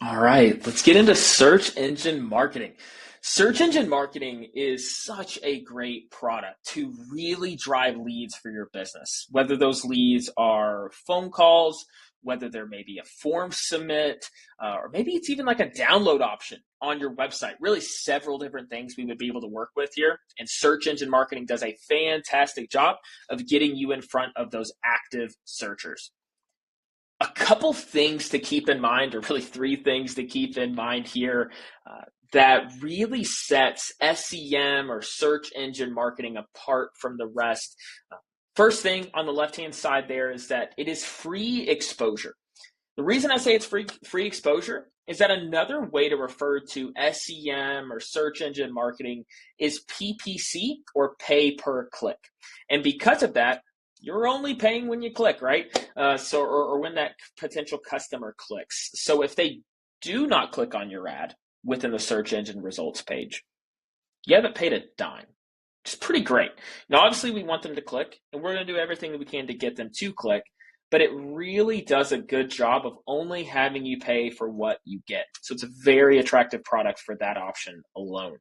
All right, let's get into search engine marketing. Search engine marketing is such a great product to really drive leads for your business, whether those leads are phone calls, whether there may be a form submit, or maybe it's even like a download option on your website. Really, several different things we would be able to work with here. And search engine marketing does a fantastic job of getting you in front of those active searchers. A couple things to keep in mind, or really three things to keep in mind here, that really sets SEM or search engine marketing apart from the rest. First thing on the left-hand side there is that it is free exposure. The reason I say it's free exposure is that another way to refer to SEM or search engine marketing is PPC, or pay per click. And because of that, you're only paying when you click, right? Or when that potential customer clicks. So if they do not click on your ad within the search engine results page, you haven't paid a dime. It's pretty great. Now, obviously, we want them to click, and we're going to do everything that we can to get them to click, but it really does a good job of only having you pay for what you get. So it's a very attractive product for that option alone.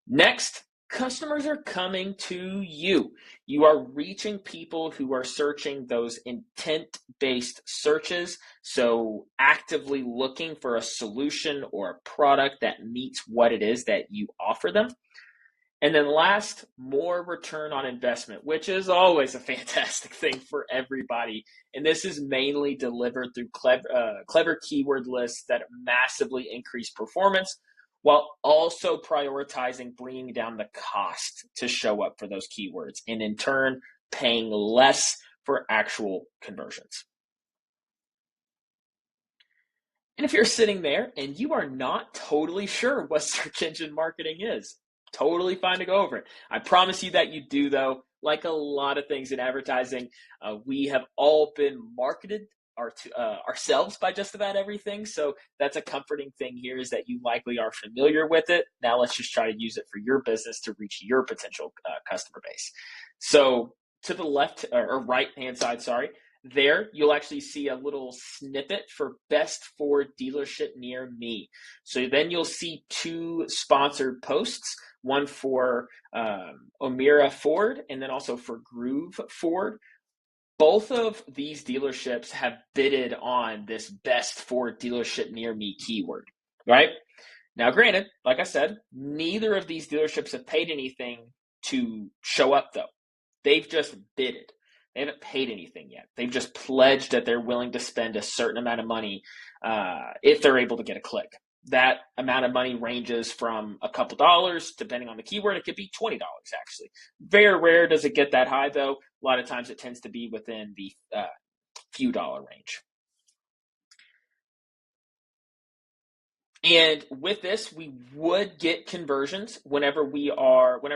Next, customers are coming to you. You are reaching people who are searching those intent-based searches, so actively looking for a solution or a product that meets what it is that you offer them. And then last, more return on investment, which is always a fantastic thing for everybody. And this is mainly delivered through clever keyword lists that massively increase performance, while also prioritizing bringing down the cost to show up for those keywords, and in turn, paying less for actual conversions. And if you're sitting there and you are not totally sure what search engine marketing is, totally fine to go over it. I promise you that you do, though. Like a lot of things in advertising, we have all been marketed ourselves by just about everything. So that's a comforting thing here, is that you likely are familiar with it. Now let's just try to use it for your business to reach your potential customer base. So to the left or right hand side, sorry, there you'll actually see a little snippet for best Ford dealership near me. So then you'll see two sponsored posts, one for Omira Ford and then also for Groove Ford. Both of these dealerships have bidded on this best Ford dealership near me keyword, right? Now, granted, like I said, neither of these dealerships have paid anything to show up, though. They've just bidded. They haven't paid anything yet. They've just pledged that they're willing to spend a certain amount of money if they're able to get a click. That amount of money ranges from a couple dollars, depending on the keyword. It could be $20, actually. Very rare does it get that high, though. A lot of times it tends to be within the few dollar range. And with this, we would get conversions whenever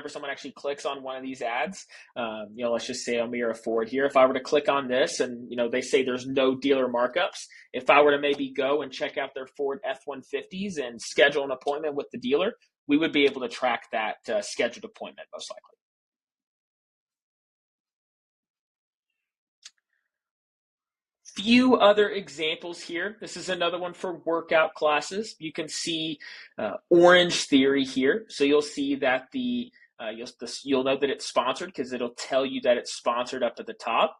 someone actually clicks on one of these ads. Let's just say Omira Ford here. If I were to click on this and, they say there's no dealer markups, if I were to maybe go and check out their Ford F-150s and schedule an appointment with the dealer, we would be able to track that scheduled appointment most likely. Few other examples here. This is another one for workout classes. You can see Orange Theory here. So you'll see that you'll know that it's sponsored because it'll tell you that it's sponsored up at the top.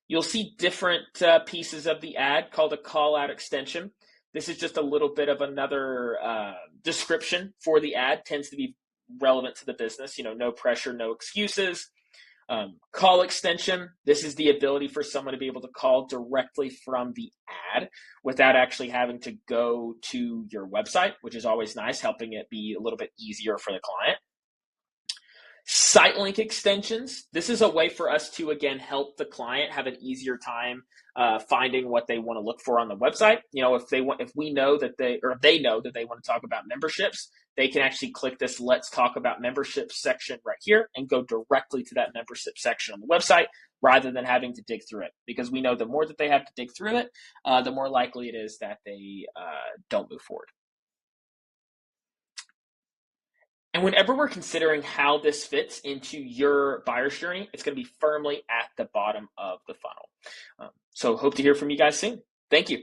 You'll see different pieces of the ad called a call out extension. This is just a little bit of another description for the ad. Tends to be relevant to the business. No pressure, no excuses. Call extension. This is the ability for someone to be able to call directly from the ad without actually having to go to your website, which is always nice, helping it be a little bit easier for the client. Site link extensions. This is a way for us to, again, help the client have an easier time finding what they want to look for on the website. If we know that they know that they want to talk about memberships, they can actually click this Let's Talk About Memberships section right here and go directly to that membership section on the website rather than having to dig through it. Because we know the more that they have to dig through it, the more likely it is that they don't move forward. And whenever we're considering how this fits into your buyer's journey, it's going to be firmly at the bottom of the funnel. So hope to hear from you guys soon. Thank you.